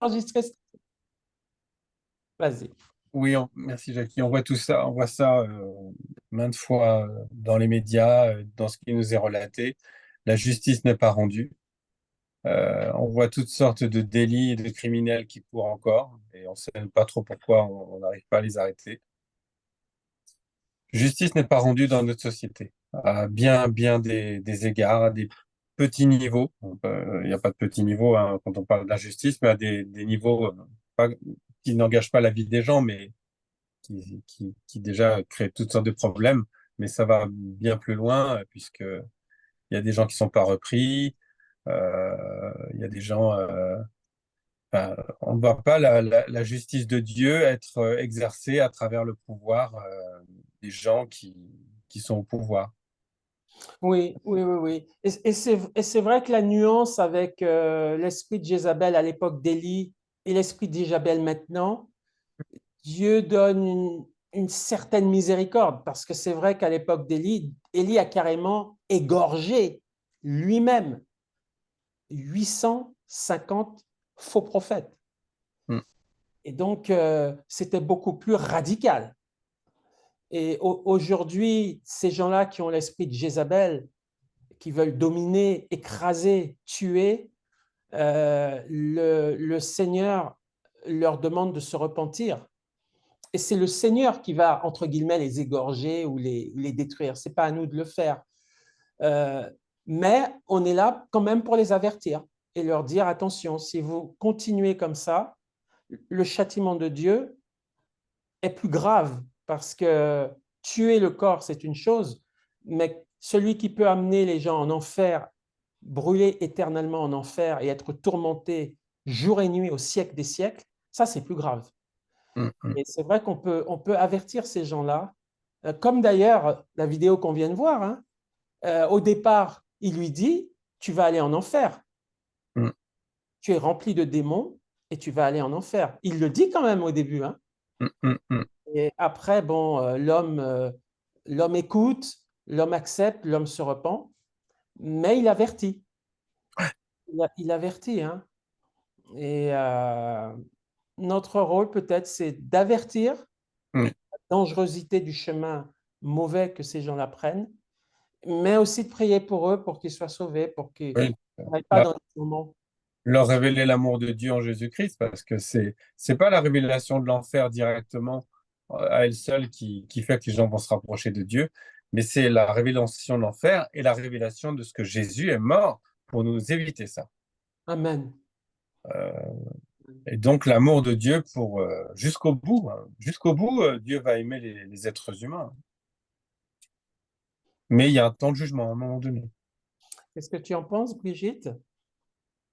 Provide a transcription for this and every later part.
enregistré. Vas-y. Oui, merci Jackie. On voit tout ça, on voit ça maintes fois dans les médias, dans ce qui nous est relaté. La justice n'est pas rendue. On voit toutes sortes de délits et de criminels qui courent encore, et on ne sait pas trop pourquoi on n'arrive pas à les arrêter. Justice n'est pas rendue dans notre société, à bien des égards, à des petits niveaux. Il n'y a pas de petits niveaux hein, quand on parle d'injustice, mais à des niveaux qui n'engagent pas la vie des gens, mais qui déjà crée toutes sortes de problèmes, mais ça va bien plus loin, puisque il y a des gens qui sont pas repris, il y a des gens, enfin, on ne voit pas la justice de Dieu être exercée à travers le pouvoir des gens qui sont au pouvoir. Oui, oui, oui, oui. Et c'est vrai que la nuance avec l'esprit de Jézabel à l'époque d'Élie et l'esprit de Jézabel maintenant, Dieu donne une certaine miséricorde, parce que c'est vrai qu'à l'époque d'Élie, Élie a carrément égorgé lui-même 850 faux prophètes. Mm, Et donc, c'était beaucoup plus radical. Et aujourd'hui, ces gens-là qui ont l'esprit de Jézabel, qui veulent dominer, écraser, tuer, le Seigneur leur demande de se repentir. Et c'est le Seigneur qui va, entre guillemets, les égorger ou les détruire. Ce n'est pas à nous de le faire. Euh, mais on est là quand même pour les avertir et leur dire, attention, si vous continuez comme ça, le châtiment de Dieu est plus grave, parce que tuer le corps, c'est une chose, mais celui qui peut amener les gens en enfer, brûler éternellement en enfer et être tourmenté jour et nuit au siècle des siècles, ça, c'est plus grave. mm, mm. Et c'est vrai qu'on peut avertir ces gens-là, comme d'ailleurs la vidéo qu'on vient de voir. Hein. Au départ, il lui dit, tu vas aller en enfer. Mm, Tu es rempli de démons et tu vas aller en enfer. Il le dit quand même au début. Hein. mm, mm, mm. Et après, bon, l'homme écoute, l'homme accepte, l'homme se repent, mais il avertit. Il avertit. Hein. Et notre rôle, peut-être, c'est d'avertir Mm. la dangerosité du chemin mauvais que ces gens-là prennent, mais aussi de prier pour eux, pour qu'ils soient sauvés, pour qu'ils Oui. n'aillent pas Là, dans les tourments. leur révéler l'amour de Dieu en Jésus-Christ, parce que c'est pas la révélation de l'enfer directement à elle seule qui fait que les gens vont se rapprocher de Dieu, mais c'est la révélation de l'enfer et la révélation de ce que Jésus est mort pour nous éviter ça. Amen. Et donc l'amour de Dieu pour jusqu'au bout, hein. Jusqu'au bout, Dieu va aimer les êtres humains. Mais il y a un temps de jugement à un moment donné. Qu'est-ce que tu en penses, Brigitte?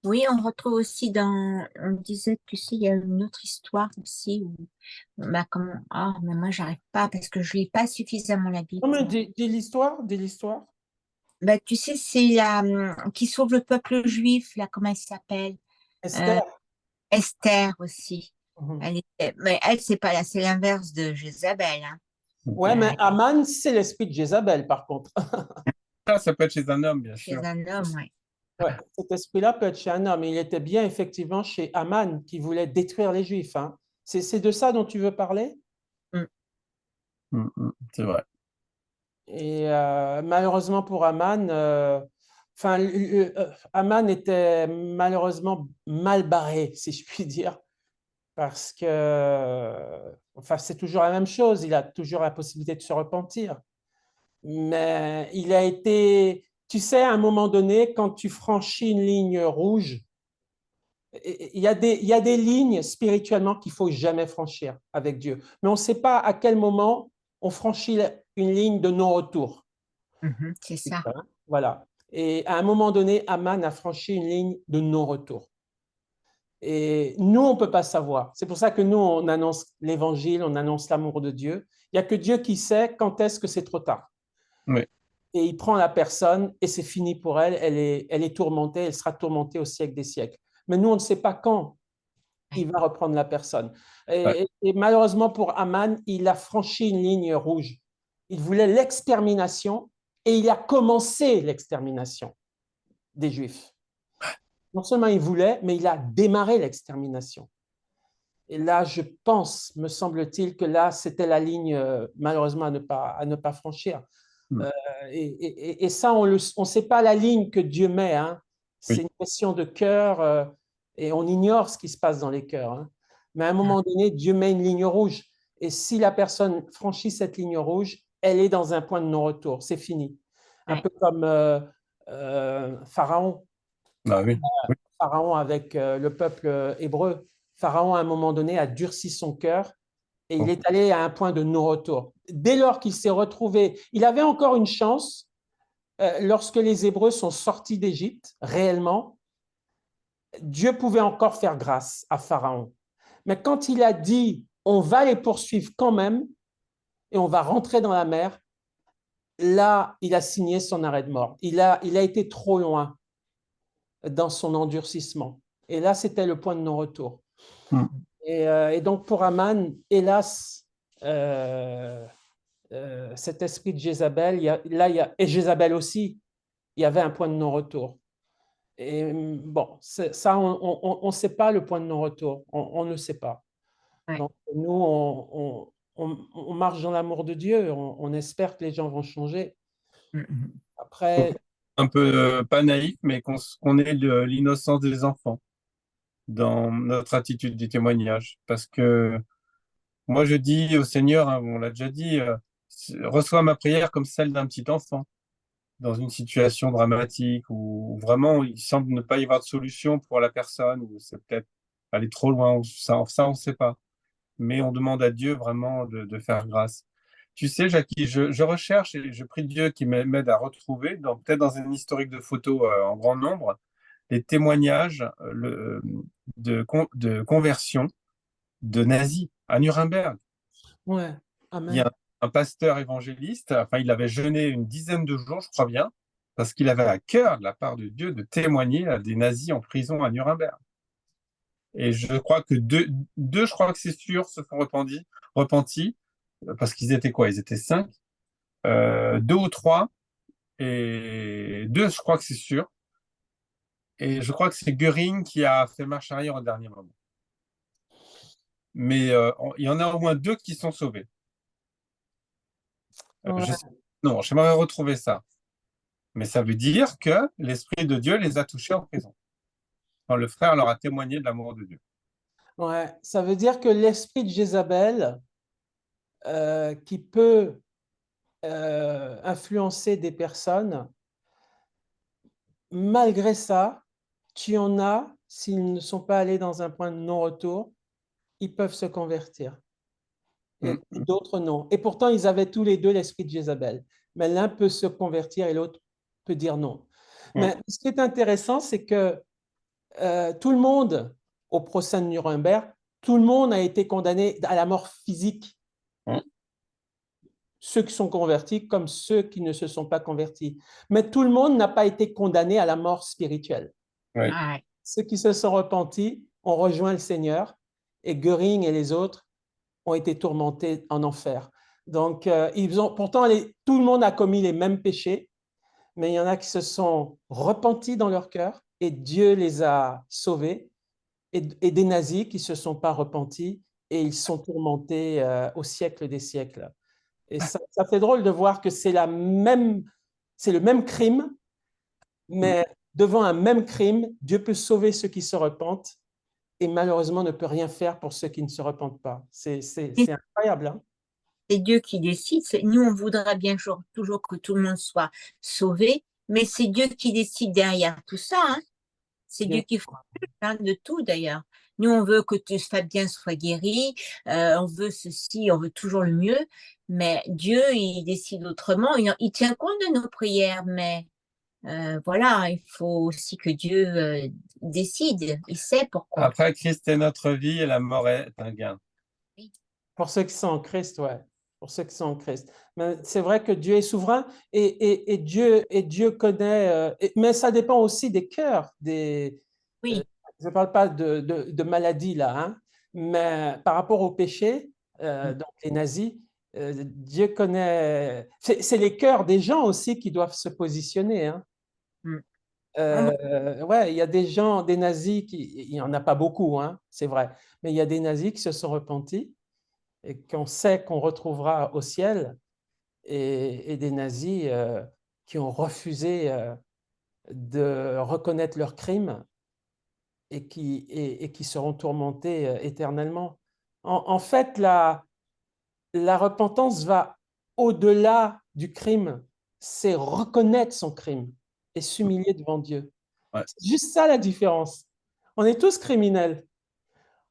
Oui, on retrouve aussi on disait, tu sais, il y a une autre histoire aussi où, bah, comment, ah, mais moi, j'arrive pas parce que je lis pas suffisamment la Bible. Non, mais dis l'histoire, dis l'histoire. Bah, tu sais, c'est qui sauve le peuple juif, là, comment elle s'appelle? Euh, Esther. Esther aussi. Mhm. Mais elle, c'est pas là, c'est l'inverse de Jézabel, hein. Ouais, mais Euh, Aman, c'est l'esprit de Jézabel, par contre. Ça peut être chez un homme, bien chez sûr. un homme, ouais. Ouais, cet esprit-là peut être chez un homme. Il était bien effectivement chez Aman qui voulait détruire les Juifs. Hein. C'est de ça dont tu veux parler? Mm. C'est vrai. Et malheureusement pour Aman, enfin, Aman était malheureusement mal barré, si je puis dire, parce que enfin, c'est toujours la même chose. Il a toujours la possibilité de se repentir. Mais il a été, tu sais, à un moment donné, quand tu franchis une ligne rouge, il y a des lignes spirituellement qu'il faut jamais franchir avec Dieu. Mais on ne sait pas à quel moment on franchit une ligne de non-retour. Mhm, c'est ça. Voilà. Et à un moment donné, Aman a franchi une ligne de non-retour. Et nous, on ne peut pas savoir. C'est pour ça que nous, on annonce l'évangile, on annonce l'amour de Dieu. Il n'y a que Dieu qui sait quand est-ce que c'est trop tard. Oui. Et il prend la personne et c'est fini pour elle. Elle est tourmentée, elle sera tourmentée au siècle des siècles. Mais nous, on ne sait pas quand Ouais. il va reprendre la personne. Ouais. Et malheureusement pour Aman, il a franchi une ligne rouge. Il voulait l'extermination et il a commencé l'extermination des Juifs. Non seulement il voulait, mais il a démarré l'extermination. Et là, je pense, me semble-t-il, que là, c'était la ligne, malheureusement, à ne pas franchir. Mm. Et ça, on ne sait pas la ligne que Dieu met. Hein. C'est Oui. une question de cœur et on ignore ce qui se passe dans les cœurs. Hein. Mais à un moment donné, Dieu met une ligne rouge. Et si la personne franchit cette ligne rouge, elle est dans un point de non-retour. C'est fini. Un peu comme Pharaon. Bah oui. Oui. Pharaon avec le peuple hébreu. Pharaon, à un moment donné, a durci son cœur et il est allé à un point de non-retour. Dès lors qu'il s'est retrouvé, il avait encore une chance lorsque les Hébreux sont sortis d'Égypte, réellement, Dieu pouvait encore faire grâce à Pharaon. Mais quand il a dit, on va les poursuivre quand même et on va rentrer dans la mer, là, il a signé son arrêt de mort. Il a été trop loin dans son endurcissement. Et là, c'était le point de non-retour. Mm. Et donc, pour Aman, hélas, cet esprit de Jézabel, et Jézabel aussi, il y avait un point de non-retour. Et bon, ça, on ne sait pas le point de non-retour. On ne sait pas. Ouais. Donc, nous, on marche dans l'amour de Dieu. On espère que les gens vont changer. Après, Un peu pas naïf, mais qu'on ait l'innocence des enfants dans notre attitude du témoignage. Parce que moi, je dis au Seigneur, hein, on l'a déjà dit, reçois ma prière comme celle d'un petit enfant dans une situation dramatique où vraiment il semble ne pas y avoir de solution pour la personne, ou c'est peut-être aller trop loin, ça on ne sait pas. Mais on demande à Dieu vraiment de faire grâce. Tu sais, Jackie, je recherche et je prie Dieu qui m'aide à retrouver, peut-être dans un historique de photos en grand nombre, les témoignages de conversion de nazis à Nuremberg. ouais, Il y amen. a un pasteur évangéliste, enfin, il avait jeûné une dizaine de jours, je crois bien, parce qu'il avait à cœur, de la part de Dieu, de témoigner à des nazis en prison à Nuremberg. Et je crois que je crois que c'est sûr, se sont repentis, parce qu'ils étaient quoi? Ils étaient 5, 2 ou 3, et 2, je crois que c'est sûr. Et je crois que c'est Göring qui a fait marche arrière au dernier moment. Mais il y en a au moins 2 qui sont sauvés. Ouais, Non, j'aimerais retrouver ça. Mais ça veut dire que l'Esprit de Dieu les a touchés en prison, quand le frère leur a témoigné de l'amour de Dieu. ouais. Ça veut dire que l'esprit de Jézabel, qui peut influencer des personnes, malgré ça, tu en as, s'ils ne sont pas allés dans un point de non-retour, ils peuvent se convertir. Et Mm. d'autres non. Et pourtant, ils avaient tous les deux l'esprit de Jézabel. Mais l'un peut se convertir et l'autre peut dire non. Mm. Mais ce qui est intéressant, c'est que tout le monde, au procès de Nuremberg, tout le monde a été condamné à la mort physique. Mm. Ceux qui sont convertis comme ceux qui ne se sont pas convertis. Mais tout le monde n'a pas été condamné à la mort spirituelle. Oui. Ouais. Ceux qui se sont repentis ont rejoint le Seigneur et Göring et les autres ont été tourmentés en enfer. Donc, pourtant, tout le monde a commis les mêmes péchés, mais il y en a qui se sont repentis dans leur cœur et Dieu les a sauvés, et des nazis qui ne se sont pas repentis et ils sont tourmentés au siècle des siècles. Et ça fait drôle de voir que c'est le même crime, Mm. mais devant un même crime, Dieu peut sauver ceux qui se repentent et malheureusement ne peut rien faire pour ceux qui ne se repentent pas. C'est Et incroyable, hein? c'est Dieu qui décide. Nous, on voudrait bien toujours que tout le monde soit sauvé, mais c'est Dieu qui décide derrière tout ça, hein. C'est Dieu Bien. qui fait de tout d'ailleurs. Nous, on veut que Fabien soit guéri, on veut ceci, on veut toujours le mieux, mais Dieu, il décide autrement. Il tient compte de nos prières, mais voilà, il faut aussi que Dieu décide. Il sait pourquoi. Après, Christ est notre vie et la mort est un gain. Pour ceux qui sont en Christ, ouais. Pour ceux qui sont en Christ. Mais c'est vrai que Dieu est souverain et Dieu connaît, mais ça dépend aussi des cœurs. Oui, Je ne parle pas de maladie là, hein, mais par rapport au péché, donc les nazis, Dieu connaît. C'est les cœurs des gens aussi qui doivent se positionner, hein. Mm. Ouais, il y a des gens, des nazis, il n'y en a pas beaucoup, hein, c'est vrai, mais il y a des nazis qui se sont repentis et qu'on sait qu'on retrouvera au ciel, et des nazis qui ont refusé de reconnaître leurs crimes et qui seront tourmentés éternellement. En fait, la repentance va au-delà du crime, c'est reconnaître son crime et s'humilier devant Dieu. Ouais. C'est juste ça la différence. On est tous criminels,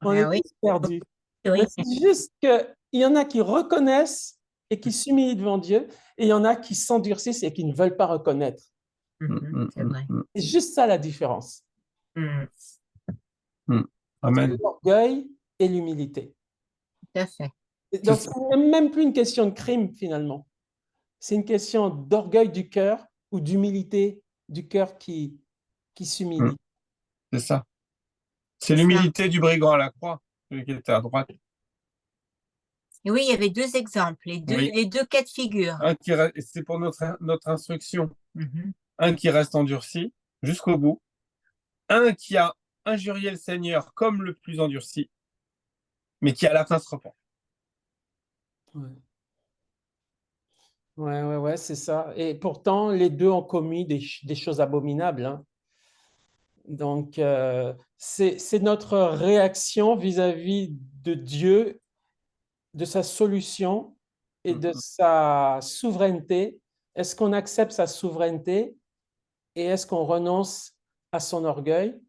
on est Ah oui, tous perdus. Mais oui. c'est juste qu'il y en a qui reconnaissent et qui s'humilient devant Dieu, et il y en a qui s'endurcissent et qui ne veulent pas reconnaître. C'est vrai. C'est juste ça la différence. Entre Amen. l'orgueil et l'humilité. Tout à fait. Donc, ce n'est même plus une question de crime finalement. C'est une question d'orgueil du cœur ou d'humilité du cœur qui s'humilie. C'est ça. C'est C'est ça. l'humilité du brigand à la croix, celui qui était à droite. Et oui, il y avait deux exemples, Oui. les deux cas de figure. C'est pour notre instruction. Mhm. Un qui reste endurci jusqu'au bout. Un qui a injurié le Seigneur comme le plus endurci, mais qui à la fin se repent. Ouais. Ouais, c'est ça. Et pourtant, les deux ont commis des choses abominables, hein. Donc, c'est notre réaction vis-à-vis de Dieu, de sa solution et de sa souveraineté. Est-ce qu'on accepte sa souveraineté et est-ce qu'on renonce à son orgueil,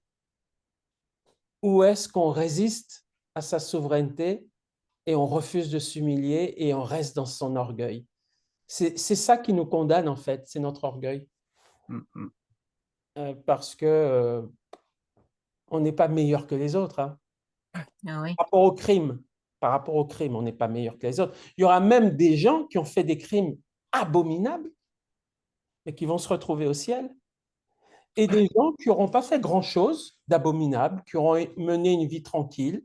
ou est-ce qu'on résiste à sa souveraineté et on refuse de s'humilier et on reste dans son orgueil? C'est ça qui nous condamne en fait, c'est notre orgueil. Parce que on n'est pas meilleur que les autres, hein. Ah oui. Par rapport au crime, on n'est pas meilleur que les autres. Il y aura même des gens qui ont fait des crimes abominables, mais qui vont se retrouver au ciel. Et des gens qui n'auront pas fait grand-chose d'abominable, qui auront mené une vie tranquille,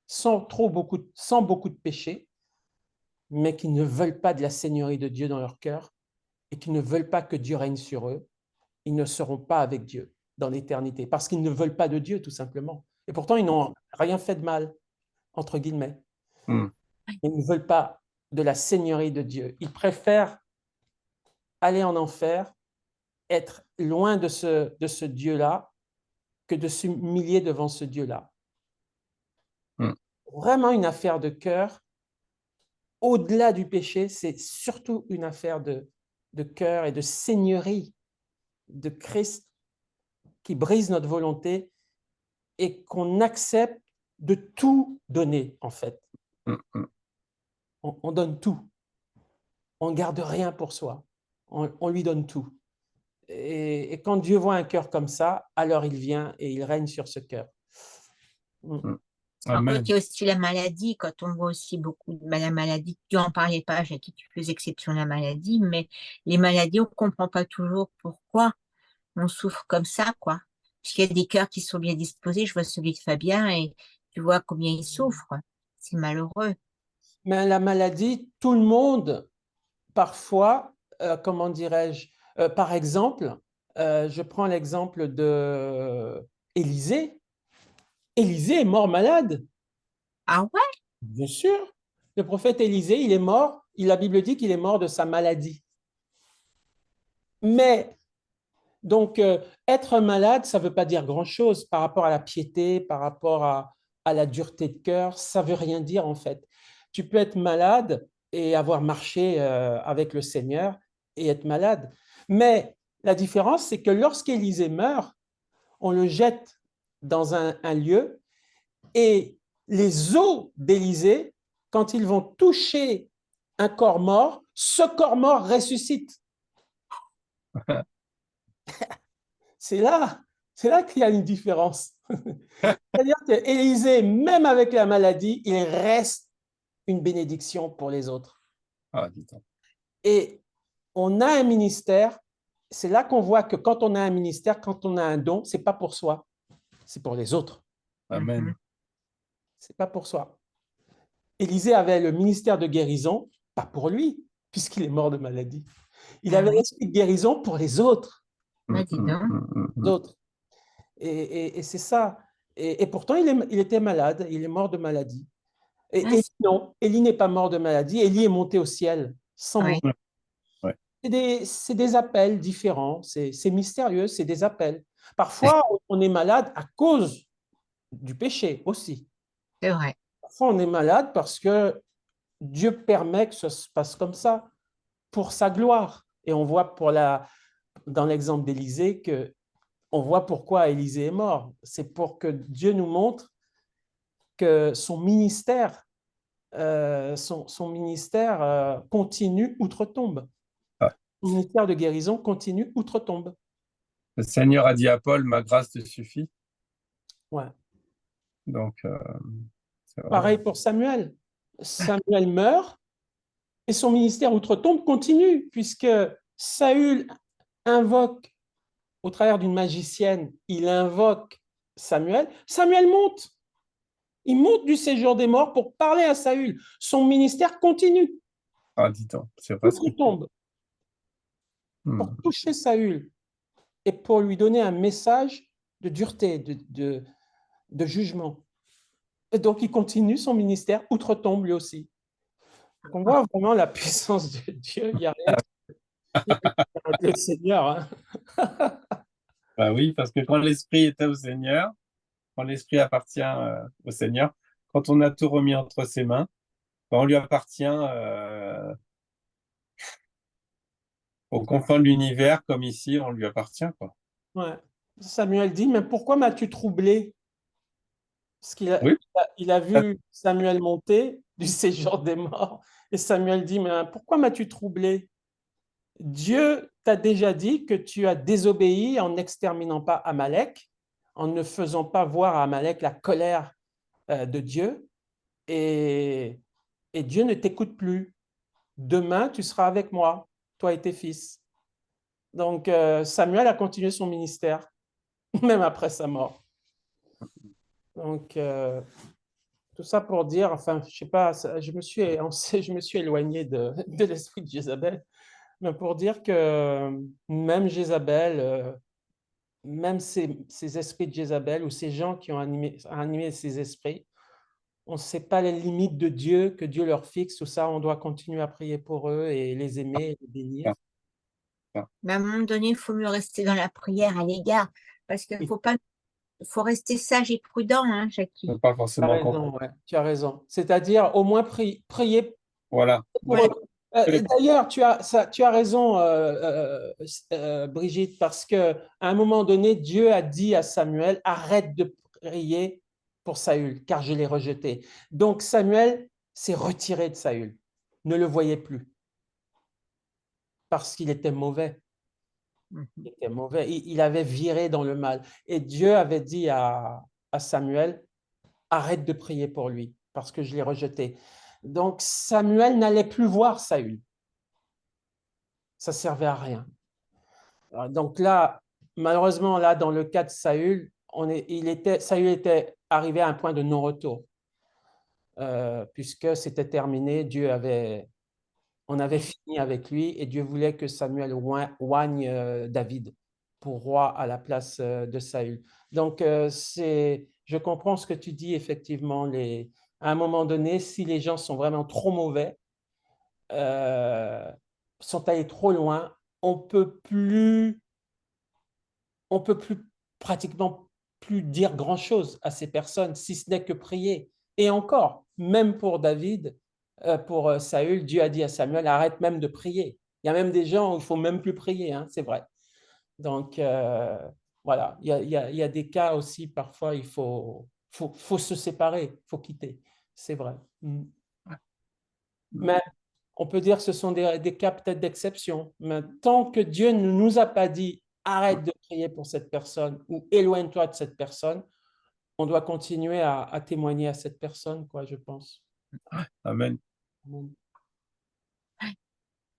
sans beaucoup de péché, mais qui ne veulent pas de la seigneurie de Dieu dans leur cœur et qui ne veulent pas que Dieu règne sur eux. Ils ne seront pas avec Dieu dans l'éternité parce qu'ils ne veulent pas de Dieu, tout simplement. Et pourtant, ils n'ont rien fait de mal, entre guillemets. Ils ne veulent pas de la seigneurie de Dieu. Ils préfèrent aller en enfer, être loin de ce Dieu-là, que de s'humilier devant ce Dieu-là. Vraiment une affaire de cœur. Au-delà du péché, c'est surtout une affaire de cœur et de seigneurie de Christ qui brise notre volonté et qu'on accepte de tout donner, en fait. On donne tout. On ne garde rien pour soi. On lui donne tout. Et quand Dieu voit un cœur comme ça, alors il vient et il règne sur ce cœur. Alors, il y a aussi la maladie, quand on voit aussi beaucoup de la maladie, tu n'en parlais pas, j'ai dit tu fais exception à la maladie, mais les maladies, on ne comprend pas toujours pourquoi on souffre comme ça, quoi. Parce qu'il y a des cœurs qui sont bien disposés, je vois celui de Fabien et tu vois combien il souffre. C'est malheureux. Mais la maladie, tout le monde, parfois, comment dirais-je, par exemple, je prends l'exemple de Élisée. Élisée est mort malade. Ah ouais? Bien sûr. Le prophète Élisée, il est mort, la Bible dit qu'il est mort de sa maladie. Mais, donc, être malade, ça ne veut pas dire grand-chose par rapport à la piété, par rapport à la dureté de cœur, ça ne veut rien dire en fait. Tu peux être malade et avoir marché avec le Seigneur et être malade. Mais la différence, c'est que lorsqu'Élisée meurt, on le jette dans un lieu et les os d'Élisée, quand ils vont toucher un corps mort, ce corps mort ressuscite. C'est là qu'il y a une différence. C'est-à-dire qu'Élisée, même avec la maladie, il reste une bénédiction pour les autres. Et on a un ministère, c'est là qu'on voit que quand on a un ministère, quand on a un don, ce n'est pas pour soi, c'est pour les autres. Amen. Ce n'est pas pour soi. Élisée avait le ministère de guérison, pas pour lui, puisqu'il est mort de maladie. Il avait l'esprit de guérison pour les autres. Ah, dis donc. d'autres. Et c'est ça. Et pourtant, il était malade, il est mort de maladie. Et Ah, Élie, non, Élie n'est pas mort de maladie, Élie est monté au ciel sans ouais. mourir. Ouais. C'est des appels différents, c'est mystérieux, c'est des appels. Parfois, on est malade à cause du péché aussi. C'est vrai. Parfois, on est malade parce que Dieu permet que ça se passe comme ça, pour sa gloire. Et on voit dans l'exemple d'Élisée que on voit pourquoi Élisée est mort. C'est pour que Dieu nous montre que son ministère continue outre-tombe. Ah. Son ministère de guérison continue outre-tombe. Le Seigneur a dit à Paul, ma grâce te suffit. Ouais. Donc, c'est vrai. Pareil pour Samuel. Samuel meurt et son ministère outre-tombe continue, puisque Saül invoque, au travers d'une magicienne, il invoque Samuel. Samuel monte. Il monte du séjour des morts pour parler à Saül. Son ministère continue. Ah, dis donc, c'est vrai ce que tu dis. Outre-tombe. Pour toucher Saül et pour lui donner un message de dureté, de jugement. Et donc, il continue son ministère outre-tombe lui aussi. Donc, on voit vraiment la puissance de Dieu. Il n'y a rien avec le Seigneur. Hein. Bah oui, parce que quand l'esprit était au Seigneur, quand l'esprit appartient au Seigneur, quand on a tout remis entre ses mains, bah, on lui appartient aux confins de l'univers, comme ici, on lui appartient, quoi. Ouais. Samuel dit, mais pourquoi m'as-tu troublé? Parce Oui, il a vu Samuel monter du séjour des morts. Et Samuel dit, mais pourquoi m'as-tu troublé? Dieu t'a déjà dit que tu as désobéi en n'exterminant pas Amalek, en ne faisant pas voir à Amalek la colère de Dieu. Et Dieu ne t'écoute plus. Demain, tu seras avec moi, toi et tes fils. Donc, Samuel a continué son ministère, même après sa mort. Donc, tout ça pour dire, enfin, je sais pas, je me suis éloigné de l'esprit de Jézabel, mais pour dire que même Jézabel, même ces esprits de Jézabel ou ces gens qui ont animé ces esprits, on ne sait pas les limites de Dieu, que Dieu leur fixe, tout ça, on doit continuer à prier pour eux et les aimer et les bénir. Mais à un moment donné, il faut mieux rester dans la prière à l'égard, parce qu'il faut rester sage et prudent, hein, Jackie. on pas Tu as forcément raison, ouais, tu as raison. C'est-à-dire au moins prier Voilà. pour eux. D'ailleurs, tu as raison, Brigitte, parce qu'à un moment donné, Dieu a dit à Samuel, arrête de prier pour Saül, car je l'ai rejeté. Donc Samuel s'est retiré de Saül, ne le voyait plus, parce qu'il était mauvais. Il était mauvais. Il avait viré dans le mal. Et Dieu avait dit à Samuel, arrête de prier pour lui, parce que je l'ai rejeté. Donc Samuel n'allait plus voir Saül. Ça servait à rien. Donc là, malheureusement, là, dans le cas de Saül, Saül était arrivé à un point de non-retour, puisque c'était terminé. On avait fini avec lui et Dieu voulait que Samuel oigne David pour roi à la place de Saül. Donc, je comprends ce que tu dis, effectivement. À un moment donné, si les gens sont vraiment trop mauvais, sont allés trop loin, on peut plus pratiquement plus dire grand-chose à ces personnes, si ce n'est que prier. Et encore, même pour David, pour Saül, Dieu a dit à Samuel, arrête même de prier. Il y a même des gens où il ne faut même plus prier, hein, c'est vrai. Donc, voilà, il y a des cas aussi, parfois, il faut se séparer, il faut quitter. C'est vrai. Mais on peut dire que ce sont des cas peut-être d'exception. Mais tant que Dieu ne nous a pas dit arrête de prier pour cette personne ou éloigne-toi de cette personne, on doit continuer à témoigner à cette personne, quoi, je pense. Amen. Amen.